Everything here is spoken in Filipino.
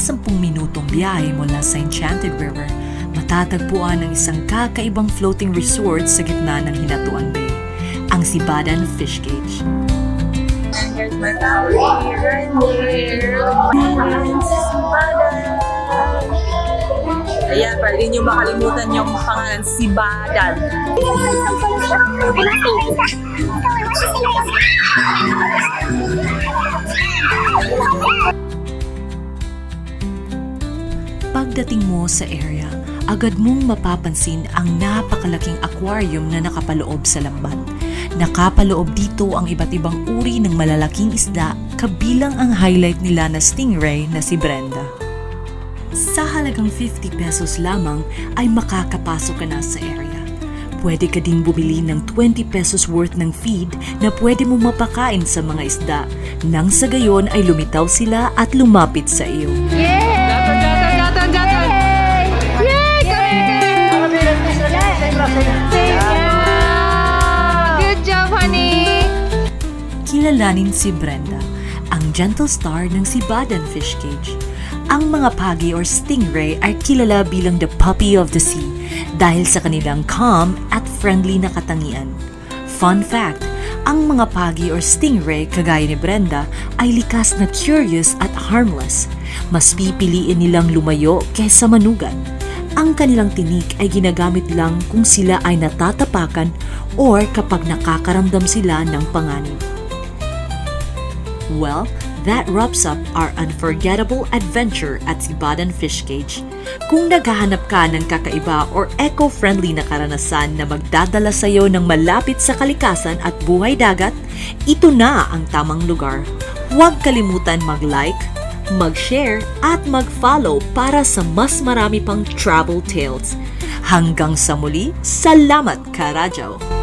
10 minutong biyahe mula sa Enchanted River, matatagpuan ang isang kakaibang floating resort sa gitna ng Hinatuan Bay, ang Sibadan Fish Cage. And here's my family right here. Sibadan. Ayan, para rin nyo makalimutan yung pangalan Sibadan. Pagdating mo sa area, agad mong mapapansin ang napakalaking aquarium na nakapaloob sa lambat. Nakapaloob dito ang iba't ibang uri ng malalaking isda, kabilang ang highlight nila na stingray na si Brenda. Sa halagang 50 pesos lamang ay makakapasok ka na sa area. Pwede ka ding bumili ng 20 pesos worth ng feed na pwede mo mapakain sa mga isda, nang sa gayon ay lumitaw sila at lumapit sa iyo. Good job, honey! Kilalanin si Brenda, ang gentle star ng Sibadan Fish Cage. Ang mga pagi or stingray ay kilala bilang the puppy of the sea dahil sa kanilang calm at friendly na katangian. Fun fact, ang mga pagi or stingray kagaya ni Brenda ay likas na curious at harmless. Mas pipiliin nilang lumayo kaysa manugat. Ang kanilang tinik ay ginagamit lang kung sila ay natatapakan or kapag nakakaramdam sila ng panganib. Well, that wraps up our unforgettable adventure at Sibadan Fish Cage. Kung naghahanap ka ng kakaiba or eco-friendly na karanasan na magdadala sa iyo ng malapit sa kalikasan at buhay dagat, ito na ang tamang lugar. Huwag kalimutan mag-like, mag-share at mag-follow para sa mas marami pang travel tales. Hanggang sa muli, salamat Karadyaw!